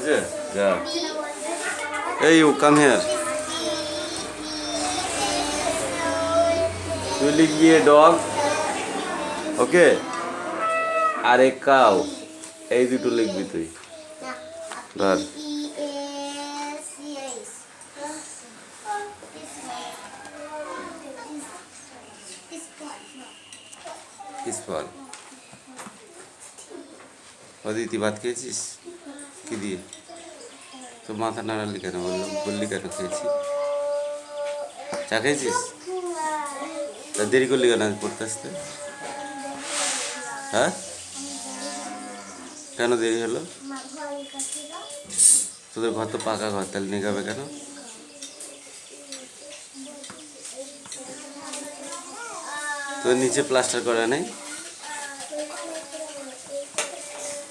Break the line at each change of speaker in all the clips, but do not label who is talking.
হয়েছে যা এই ইউ কাম হিয়ার তুই লিখবি a dog okay R a cow এই দুটো লিখবি তুই ধর किस फल অদিতি ভাত খেয়েছিস কি দিয়ে তো মাথা নাড়ালি কেন বললি কেন খেয়েছি চা খেয়েছিস তা দেরি করলি কেন পড়তে আসতে হ্যাঁ কেন দেরি হলো তোদের ঘর তো পাকা ঘর তাহলে নিগাবে কেন তোর নিচে প্লাস্টার করা নেই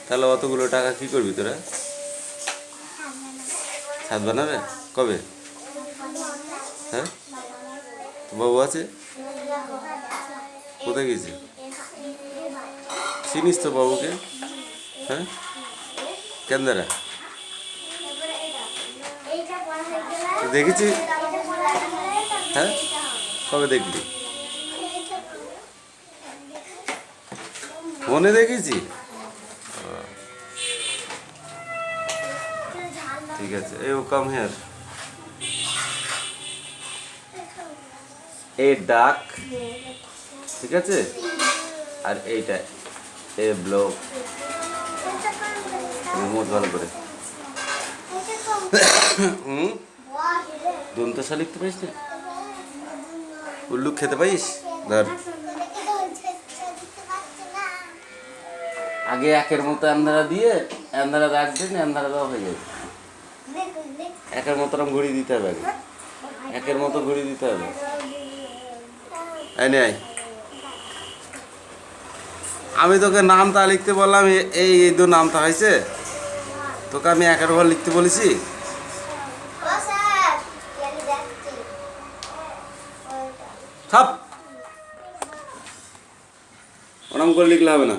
তাহলে অতগুলো টাকা কি করবি তোরা ছাদ বানাবে কবে হ্যাঁ বাবু আছে কোথায় গেছে চিনিস তো বাবুকে হ্যাঁ কেন দাঁড়া দেখেছি হ্যাঁ কবে দেখলি ফোনে দেখেছি ঠিক আছে এই ও কাম হিয়ার এ ডাক ঠিক আছে আর এইটা এ ব্লক মোট ভালো করে দন্তসা লিখতে পারিস না উল্লুক খেতে পারিস ধর আগে একের মতো আন্ধারা দিয়ে আন্ধারা রাখবেন আন্ধারা দেওয়া হয়ে যাবে একের মতো ঘুড়ি দিতে হবে আগে একের মতো ঘুড়ি দিতে হবে আমি তোকে নামটা লিখতে বললাম এই দু নামটা হয়েছে তোকে আমি একের ঘর লিখতে বলেছি ছাপ ওরম করে লিখলে হবে না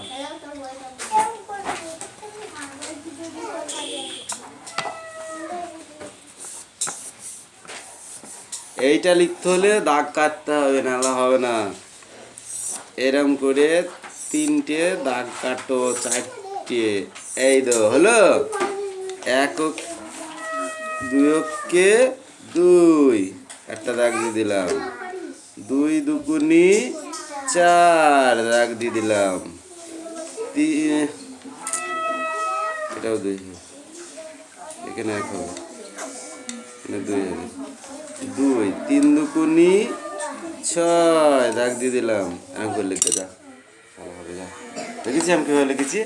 এইটা লিখতে হলে দাগ কাটতে হবে নাহলে হবে না এরম করে তিনটে দাগ কাটো চারটে এই দো হলো একক দুইকে দুই একটা দাগ দিয়ে দিলাম দুই দুগুনি চার দাগ দিয়ে দিলাম এটাও দুই এখানে এক হবে এখানে দুই হবে দুই তিন দুকুনি ছয় দাগ দিয়ে দিলাম এরকম করে লিখতে যা ভালো হবে যা লিখেছি আমি কীভাবে লিখেছি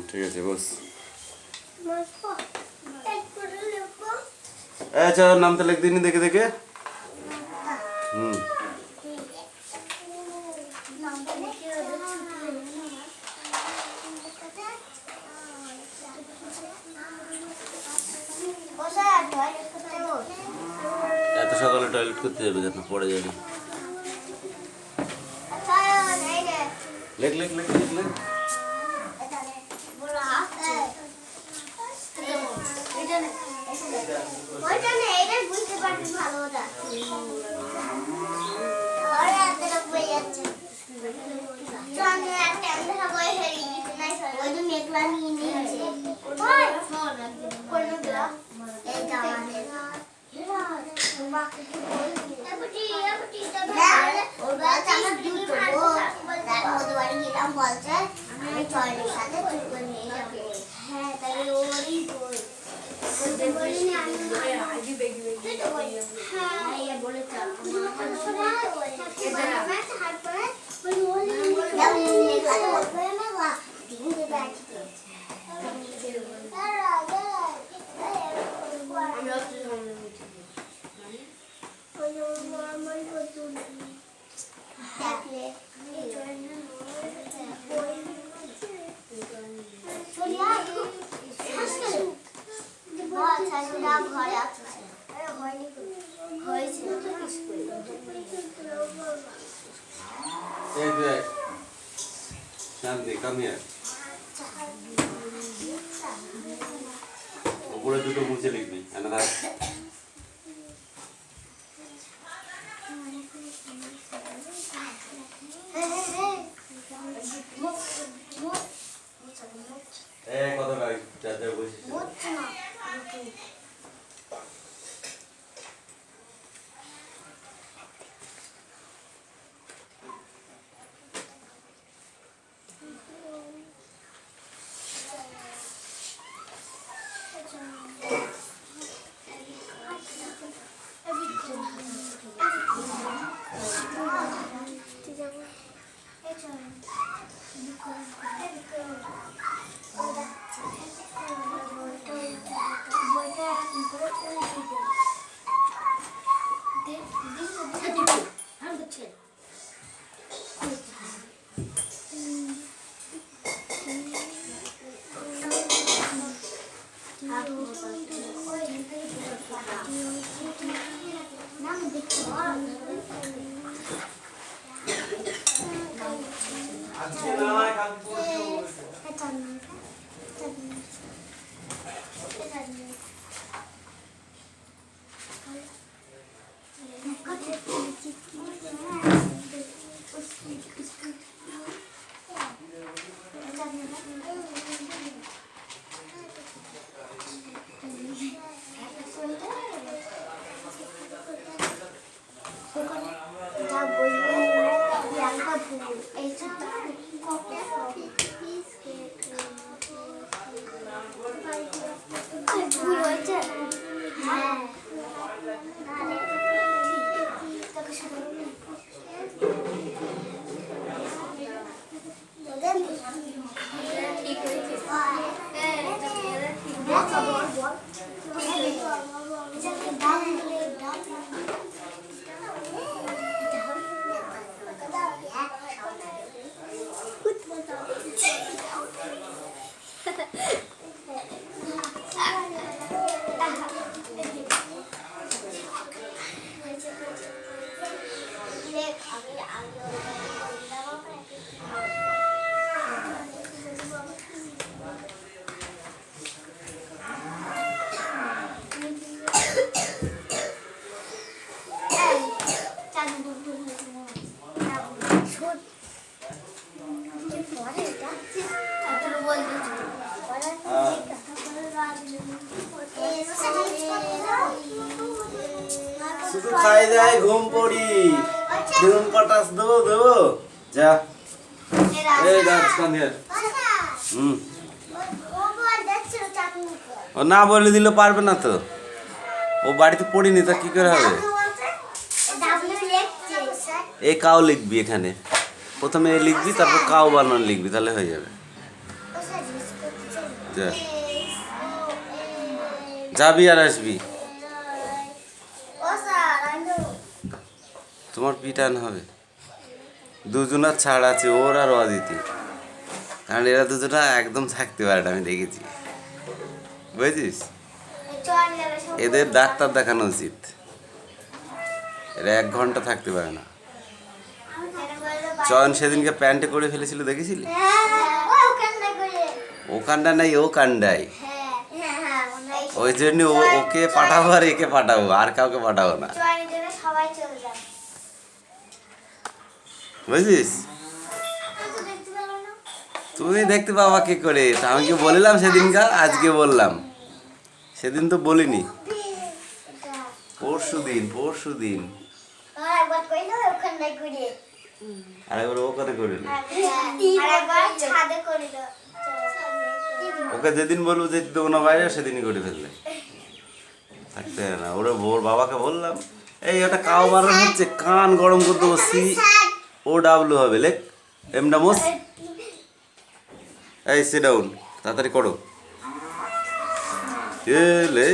ঠিক আছে বস আচ্ছা নামটা লিখ দিনি দেখে দেখে এত সকালে টয়লেট করতে যাবে কেন পড়ে যাবে লেখ লেখ লেখ লেখ লেখ Shanti, come here. উপরে দুটো মুছে লিখবি কত বসে শুধু খাই যায় ঘুম পড়ি ঘুম পটাস দেবো দেবো যা এই রাজস্থান ও না বলে দিলে পারবে না তো ও বাড়িতে পড়িনি তা কি করে হবে এই কাও লিখবি এখানে প্রথমে এ লিখবি তারপর কাও বানান লিখবি তাহলে হয়ে যাবে যা যাবি আর আসবি তোমার পিটান হবে দুজনার ছাড় আছে ওর আর অদিতি কারণ এরা দুজনা একদম থাকতে পারে না আমি দেখেছি বুঝেছিস এদের ডাক্তার দেখানো উচিত এরা 1 ঘন্টা থাকতে পারে না চয়ন সেদিনকে প্যান্টে করে ফেলেছিল দেখেছিলি ও কান্ডা নাই ও কান্ডাই ওই জন্য ওকে পাঠাবো আর একে পাঠাবো আর কাউকে পাঠাবো না বুঝিস তুমি দেখতে পাবা কি করে আমি কি বললাম সেদিনকার আজকে বললাম সেদিন তো বলিনি পরশু দিন আরেকবার ওখানে করে ওকে যেদিন বলবো যে দেবো না বাইরে সেদিনই করে ফেললে থাকতে না ওরা ওর বাবাকে বললাম এই একটা কাউ বানানো হচ্ছে কান গরম করে দেবো COW হবে লেখ এমডা মোস এই সিট ডাউন তাড়াতাড়ি করো লে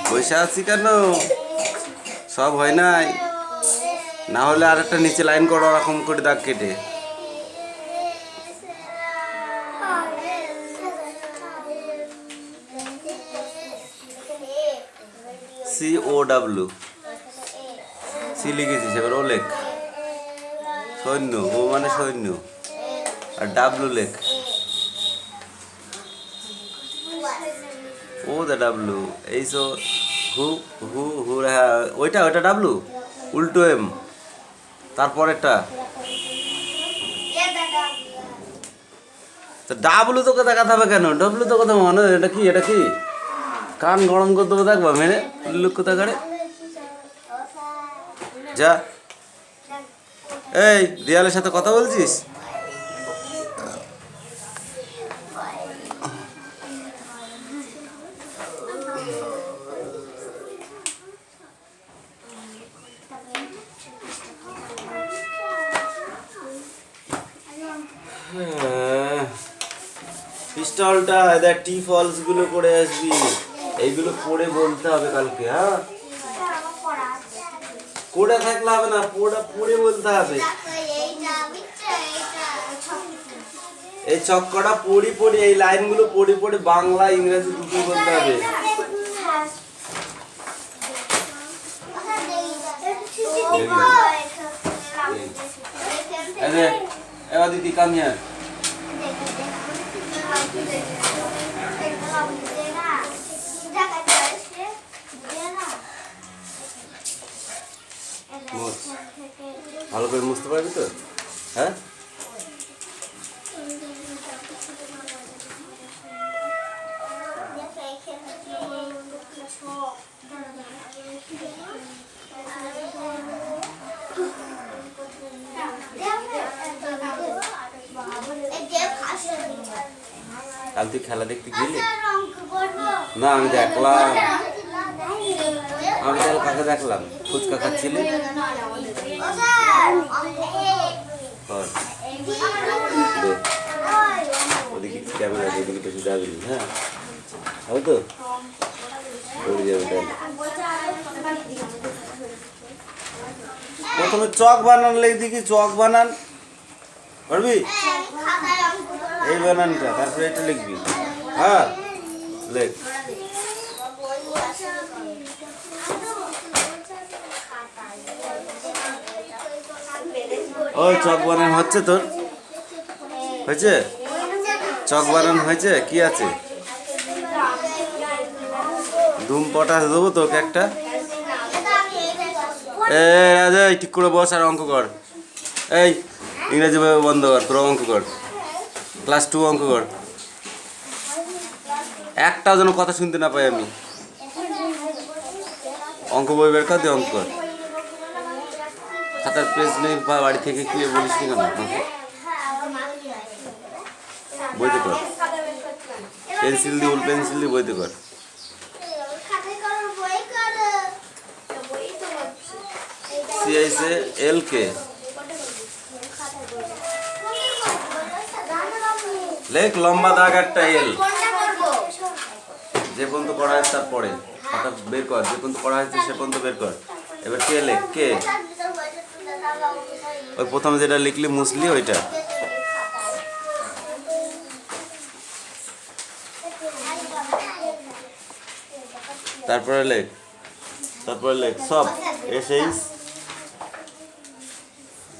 পয়সা আছি কেন সব হয় নাই না হলে আর একটা নিচে লাইন করো ওরকম করে দাগ কেটে COW সি লিখেছিস এবার ও লেখ সৈন্য ও মানে সৈন্য আর W লেখ ও ও দা ডাব্লু এইচ ও হু হু হু হ্যাঁ ওইটা ওইটা ডাব্লু উল্টো এম তারপরেরটা তো ডাব্লু তোকে দেখাতে হবে কেন ডাব্লু তো কথা মনে এটা কি কান গরম করতে হবে দেখবা মেরে লুক কোথা করে যা এই রিয়ালের সাথে কথা বলছিস পিস্টলটা এদের টি ফলস গুলো করে আসবি এইগুলো পড়ে বলতে হবে কালকে হ্যাঁ কোডা থাকলে হবে না পোড়া পড়ে বলতে হবে এই চক্কটা পড়ি পড়ি এই লাইনগুলো পড়ি পড়ি বাংলা ইংরেজি দুটোই বলতে হবে এবার দিদি কাম হিয়ার ভালো করে মুছতে পারবি তো হ্যাঁ কাল তুই খেলা দেখতে গেলি না আমি দেখলাম আমি তাহলে কাকে দেখলাম ফুচকা খাচ্ছিলি ওদিকে ক্যামেরা ওদিকে কিছু যাবি হ্যাঁ হবে তো পড়ে যাবে তাহলে প্রথমে চক বানান লেখ দেখি চক বানান পারবি এই বানানটা তারপরে এটা লিখবি হ্যাঁ লেখ ওই চক বানান হচ্ছে তোর হয়েছে চক বানান হয়েছে কি আছে ধুম পটাশ দেবো তোকে একটা এই রাজা ঠিক করে বস আর অঙ্ক কর এই ইংরেজি বন্ধ কর তোর অঙ্ক কর ক্লাস 2 অঙ্ক কর একটাও যেন কথা শুনতে না পাই আমি অঙ্ক বই বের কর দিয়ে অঙ্ক কর খাতার পেজ নেই বা বাড়ি থেকে কি বলিস নি কেন বইতে কর পেন্সিল দিয়ে উল পেন্সিল দিয়ে বইতে কর CICL কে লেখ লম্বা দাগ একটা এল যে পর্যন্ত করা হয়েছে তারপরে খাতা বের কর যে পর্যন্ত করা হয়েছে সে পর্যন্ত বের কর এবার কে লেখ কে ওই প্রথমে যেটা লিখলি মুসলি ওইটা তারপরে লেখ সব এসেইস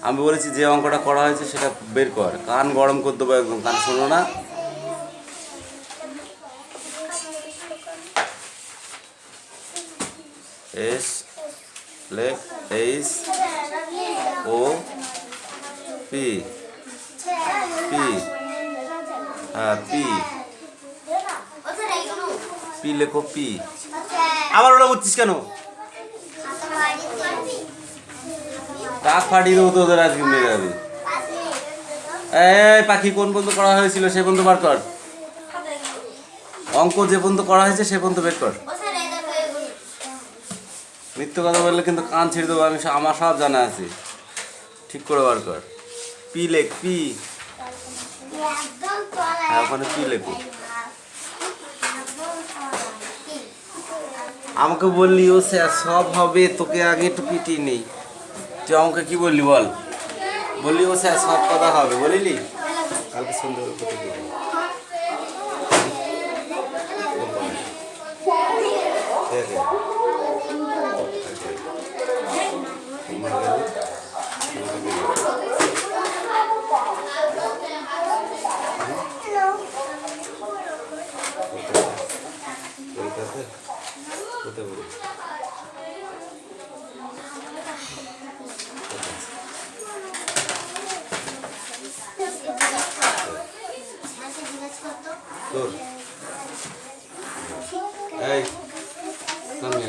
আমি বলেছি যে অঙ্কটা করা হয়েছে সেটা বের কর কান গরম করতে হবে একদম কান শোনো না এস লেখ এইচ ও পি পি হ্যাঁ পি পি লেখো পি আবার ওটা বুঝছিস কেন কাক ফাটিয়ে দেবো তো ওদের আজকে মেরে যাবে এই পাখি কোন পর্যন্ত করা হয়েছিল সে পর্যন্ত বার কর অঙ্ক যে পর্যন্ত করা হয়েছে সে পর্যন্ত বের কর মিথ্যে কথা বললে কিন্তু কান ছেড়ে দেবো আমি আমার সব জানা আছে ঠিক করে বার কর পি লেখ পি হ্যাঁ ওখানে পি লেখো আমাকে বললি ও স্যার সব হবে তোকে আগে একটু পিটি নেই তুই আমাকে কি বললি বল বললি ও স্যার সব কথা হবে বলিলি কালকে সুন্দর কোথায় বলি তোর এই সামনে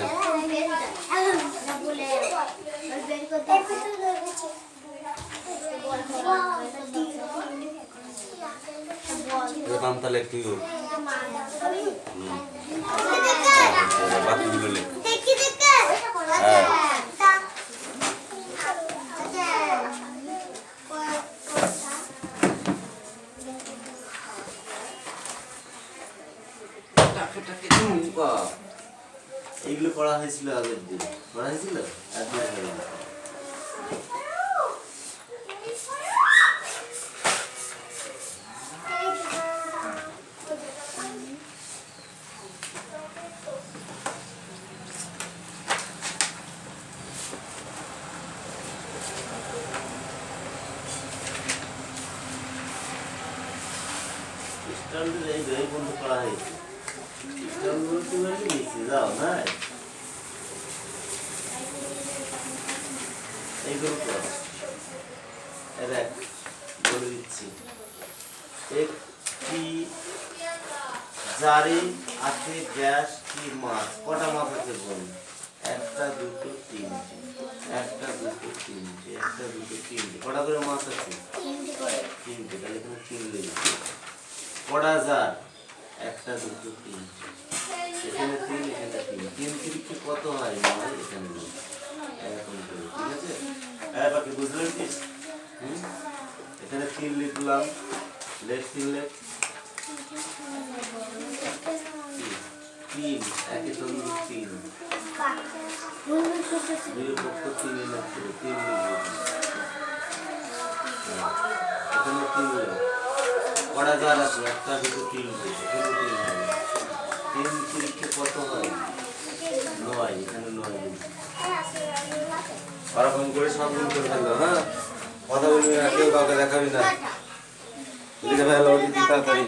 নাম তাহলে একটু বাকিগুলো লেখ হ্যাঁ এইগুলো পড়া হয়েছিল আগের দিন পড়া হয়েছিল এই বন্ধু পড়া হয়েছে যাও না এইগুলো বলে দিচ্ছি একটি জারে আছে গ্যাস কি মাছ কটা মাছ আছে বল একটা দুটো তিনটে একটা দুটো তিনটে একটা দুটো তিনটে কটা করে মাছ আছে তিনটে তাহলে এখানে তিন লেগেছে কটা জার একটা দুটো তিনটে এখানে তিন এখানে তিন তিন তিরিখে কত হয় নয় এখানে এরকম করে ঠিক আছে বাকি বুঝলেন কি এখানে তিন লিখলাম লেখ তিন লেখ তিন একে তন্দ্র তিন দুই পক্ষ তিন লিখছে তিন লিখবে এখানে তিন লেখ কটা জার আছে একটা দুটো তিনটে এখানে তিন হবে তিন তিরিখে কত হয় নয় এখানে নয় ওরকম করে সব গুণ করে ফেললো হ্যাঁ কথা বলবি না কেউ কাউকে দেখাবি না লিখে ফেলো দিদি তাড়াতাড়ি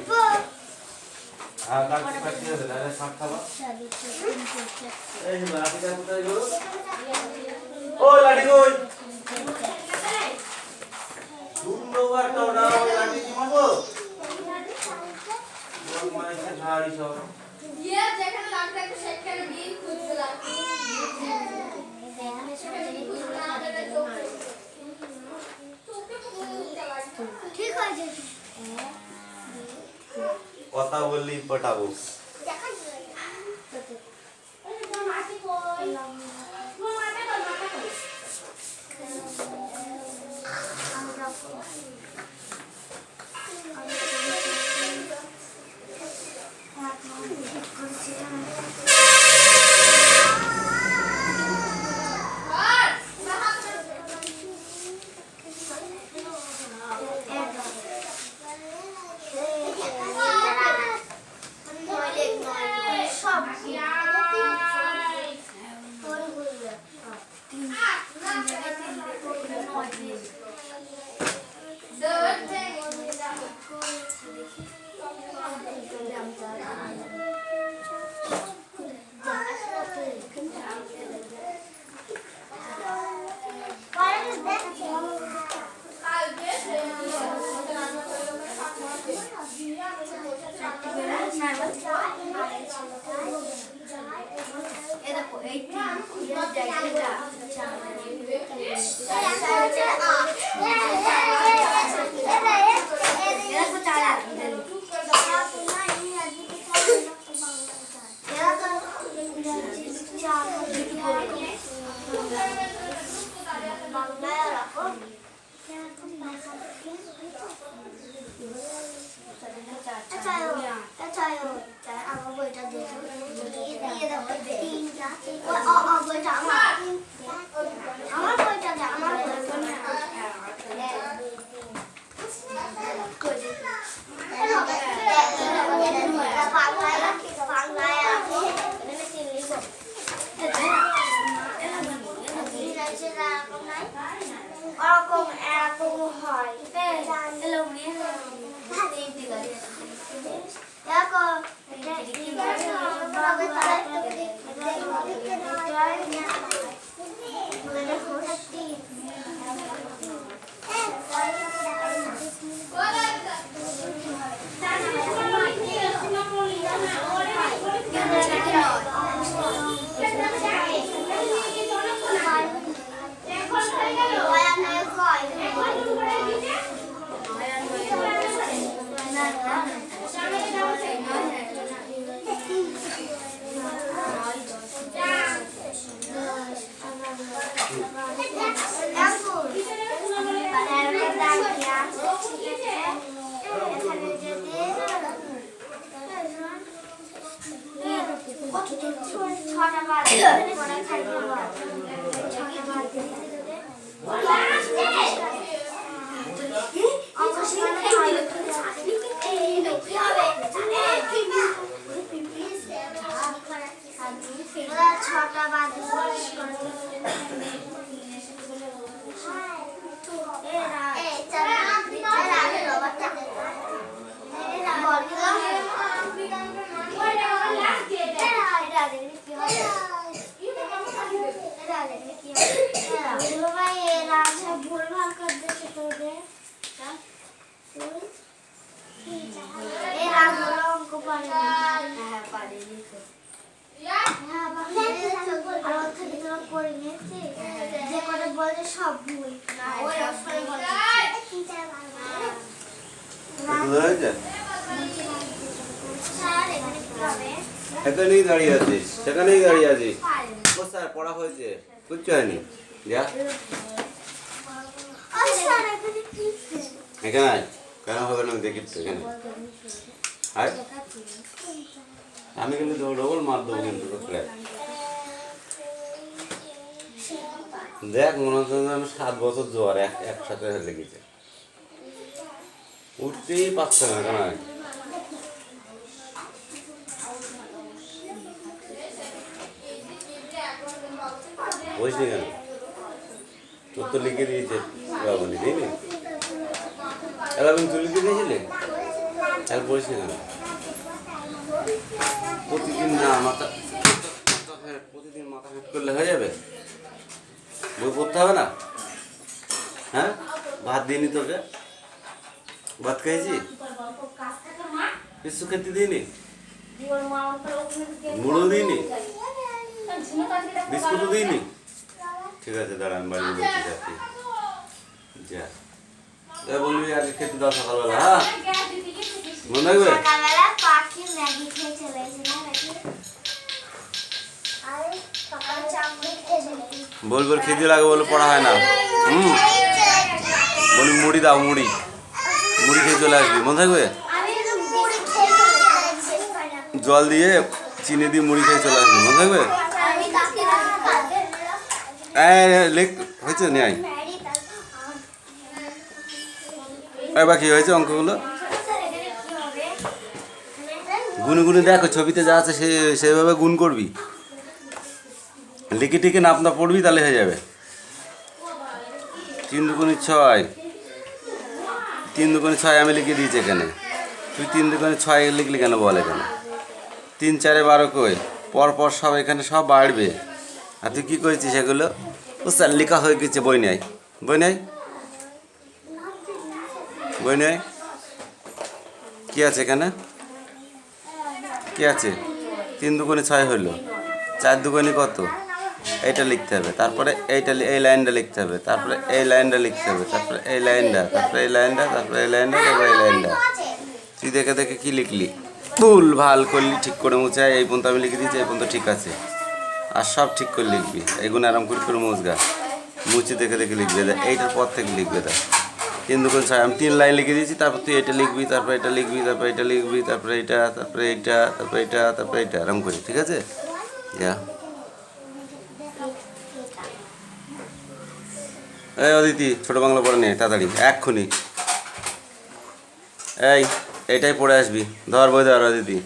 হ্যাঁ কাটতে কাটতে আছে ডাইরেক্ট শাক খাবা এই লাঠিটা কোথায় গেল ও লাঠি কই সুন্দর একটা ওই লাঠি মারবো ওই মাইকে ঝাড়ি সব ये যেখানে লাগবে একটা সেখানে বিল খুঁজতে লাগবে ঠিক আছে কথা বললি পটাবো
ছটা বাজে ভুল ভাল করে দিচ্ছে তোদের এরা অঙ্ক পারে পারেনি তো যে করে বলে সব ভুল
এখানেই দাঁড়িয়ে আছিস, সেখানেই দাঁড়িয়ে আছিস। ও স্যার পড়া হয়েছে, কিচ্ছু হয়নি। যা এখানে আয়। কেন হবে না দেখি তো এখানে আয়। আমি কিন্তু ডবল মার দেবো কিন্তু তোকে। দেখ মনে হচ্ছে আমি 7 বছর জ্বর একসাথে লেগেছে, উঠতেই পারছে না। কেন বসনি কেন? তোর তো লিখে দিয়েছে বাবুনি, দিইনি? এবার তুই লিখে দিয়েছিলে, তাহলে বসনি কেন? প্রতিদিন না মাথা প্রতিদিন মাথা হেঁট করলে হয়ে যাবে? বই পড়তে হবে না? হ্যাঁ, ভাত দিইনি তোকে? ভাত খেয়েছি? কিছু খেতে দিইনি? মুড়ো দিইনি? বিস্কুটও দিইনি? ঠিক আছে দাঁড়া, আমি বাড়ি বলছি যাচ্ছি। যা যা বলবি আগে খেতে দাও সকালবেলা। হ্যাঁ মনে থাকবে?
সকালবেলা পাখি ম্যাগি খেয়ে চলে এসেছে নাকি? আরে সকালে চাউমিন খেয়ে
বল বল খেতে লাগে বলে পড়া হয় না। বলি মুড়ি দাও, মুড়ি মুড়ি খেয়ে চলে আসবি, মনে থাকবে? জল দিয়ে চিনি দিয়ে মুড়ি খেয়ে চলে আসবি, মনে থাকবে? লেখ হয়েছে নি আই বাকি হয়েছে অঙ্কগুলো গুনে গুনে দেখো, ছবিতে যা আছে সেভাবে গুণ করবি। লিখে টিকে নাপ না পড়বি তাহলে হয়ে যাবে। 3 দুগুণে 6, 3 দুগুণে 6 আমি লিখে দিয়েছি এখানে। তুই 3 দুগুণে 6 লিখলি কেন বল? এখানে 3 4 12 কই পরপর সব এখানে সব বাড়বে। আর তুই কী করেছিস সেগুলো? ও স্যার লেখা হয়ে গেছে, বই নেই, বই নেই, বই নেই। কী আছে এখানে? কী আছে? 3 দুগুণে 6 হলো, 4 দুগুণে কত? এইটা লিখতে হবে, তারপরে এইটা এই লাইনটা লিখতে হবে, তারপরে এই লাইনটা লিখতে হবে, তারপরে এই লাইনটা, তারপরে এই লাইনটা, তারপরে এই লাইনটা, তারপরে এই লাইনটা। তুই দেখে দেখে কী লিখলি? ভুল ভাল করলি, ঠিক করে মুছে। এই পর্যন্ত আমি লিখে দিয়েছি, এই পর্যন্ত ঠিক আছে। আর সব ঠিক করে লিখবি, এইগুলো আরাম করে মুছগা, মুছে দেখে দেখে লিখবে। এইটার পর থেকে লিখবে। দেখ 3 দুগুণে 6 আমি 3 লাইন লিখে দিয়েছি, তারপর তুই এটা লিখবি, তারপরে এটা লিখবি, তারপরে এটা লিখবি, তারপরে এইটা, তারপরে এইটা, তারপরে এইটা, তারপরে এইটা, আরাম করে। ঠিক আছে? যা এই অদিতি ছোটো বাংলা পড়ে নে তাড়াতাড়ি, এক্ষুনি। এইটাই পড়ে আসবি, ধর বই ধর অদিতি,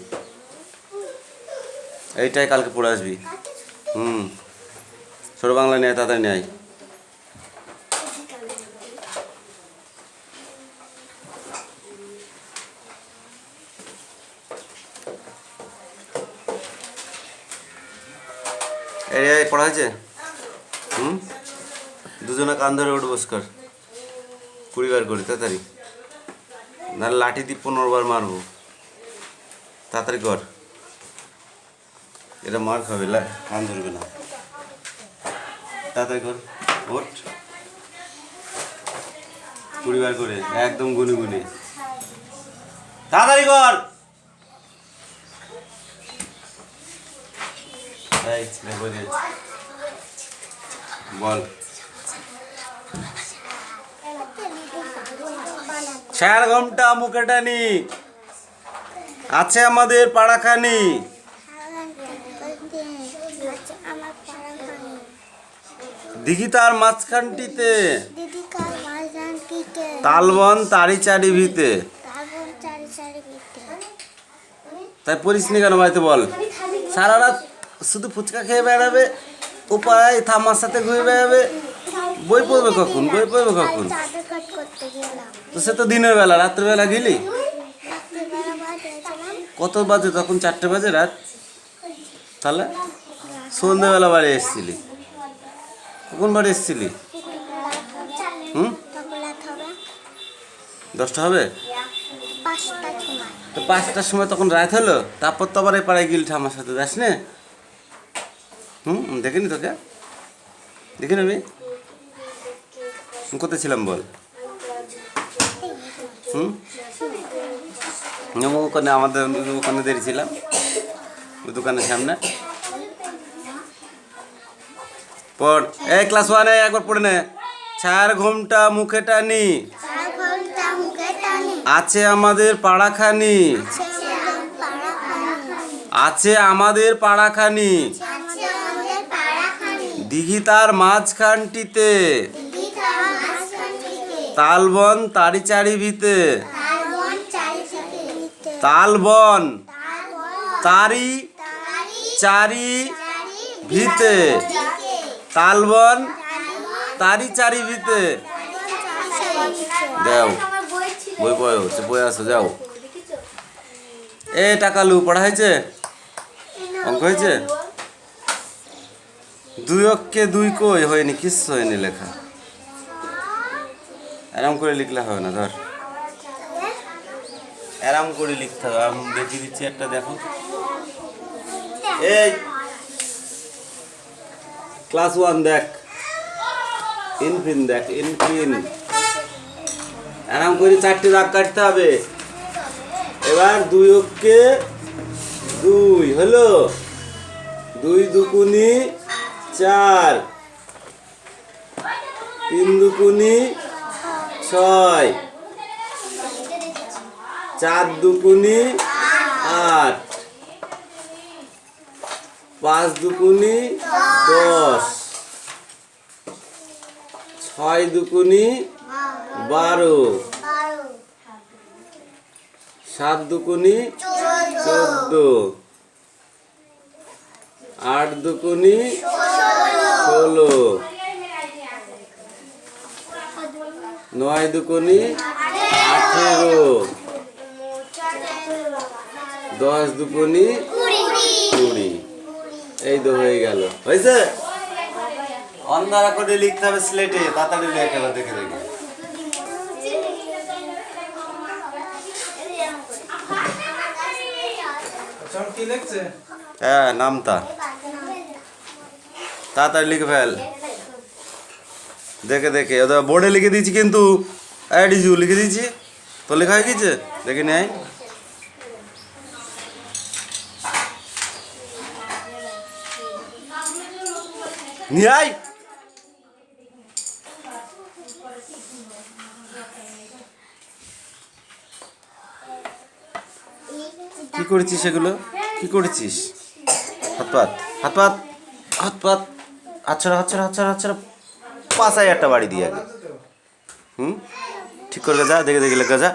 এইটাই কালকে পড়ে আসবি। ছোটো বাংলা নেয়, তাড়াতাড়ি নেয়। এই পড়া হয়েছে? দুজনে কান ধরে উঠে বসকার 20 বার করে, তাড়াতাড়ি। না লাঠি দিয়ে 15 বার মারবো, তাড়াতাড়ি কর। এটা মার খাবে, কান ধরবে না, তাড়াতাড়ি কর। ওঠ 20 বার করে, একদম গুনে গুনে, তাড়াতাড়ি কর। বল 4 ঘন্টা মুখে টানি আছে আমাদের পাড়াখানি। দিঘি তার মাঝখানটিতে
দিদি কার মাঝখানটিতে
তালবন তারি চারি ভিতে।
তারপর চারি চারি ভিতে
তাই পড়িস নি কেন বাড়িতে বল? সারা রাত শুধু ফুচকা খেয়ে বেড়াবে, উপায় থামার সাথে ঘুরে বেড়াবে, বই পড়বে কখন? বই পড়বে কখন?
চাদর কাট করতে গেলাম
তো সে তো দিনের বেলা, রাত্রেবেলা গেলি?
রাত্রিবেলা বাদ গেছিলাম
কত বাজে তখন? 4টে বাজে রাত? তাহলে সন্ধ্যেবেলা বাড়ি এসেছিলি? কখন বাড়ি এসেছিলি? হুম,
তখন রাত হবে
10টা হবে?
5টার সময়
তো 5টার সময় তখন রাত হলো, তারপর তো আবার এই পাড়ায় গিল আমার সাথে, যাস নে? দেখিনি তোকে? দেখি নেবি? কোথায় ছিলাম বল? ওখানে আমাদের ওখানে দাঁড়িয়েছিলাম, ওই দোকানের সামনে। পড়, এই ক্লাস 1-এ একবার পড়ে নে। 4 ঘুমটা মুখে টানি,
চার ঘন্টা মুখে টানি
আছে আমাদের পাড়াখানি, আছে আমাদের পাড়াখানি,
আমাদের পাড়াখানি
দিঘি তার মাঝখানটিতে
দিদি তার মাঝখানটিতে
তালবন তারি চারি ভিতে।
তারবন চারি চারি ভিতে
তালবন
তারবন
তারি
তারি
চারি
চারি
ভিতে। তালবন তারি চারি ভিতে। দাও বই পড়ো, বই আসো, যাও। এ টাকালু, পড়া হয়েছে? অঙ্ক হয়েছে? 2 অক্ষে 2 কই হয়নি, কিচ্ছু হয়নি লেখা। আরাম করে লিখলে হবে না, ধর আরাম করে লিখতে হবে। আমি দেখিয়ে দিচ্ছি একটা, দেখো। এই ক্লাস 1 দেখ, ইনফিন দেখ, ইনফিন। আরাম করে 4টে দাগ কাটতে হবে। এবার 2 অক্ষে 2 হলো, 2 দুগুনি 4, 3 দুগুনি 6, 4 দুগুনি 8, 5 দুগুনি 10, 6 দুগুনি 12, 7 দুগুনি 14, 8 দুগুনি 16, 9 দুগুনি 18, 10 দুগুনি 20। এই তো হয়ে গেল, হয়েছে? অন্ধারা করে লিখতে হবে স্লেটে, তাড়াতাড়ি লেখা দেখে দেখে। হ্যাঁ, নামতা তাড়াতাড়ি লিখে ফেল, দেখে দেখে। ওদের বোর্ডে লিখে দিয়েছি কিন্তু, ডিজু লিখে দিয়েছি। তো লেখা হয়ে গেছে, দেখে নে। নিয়ে আয়। কি করেছিস এগুলো? কি করেছিস? হাত পাত, হাত পাত, হাত পাত, আচ্ছা আচ্ছা আচ্ছা আচ্ছা, পাশায় একটা বাড়ি দিয়ে আগে। ঠিক করে যা, দেখে দেখে লেখা যা।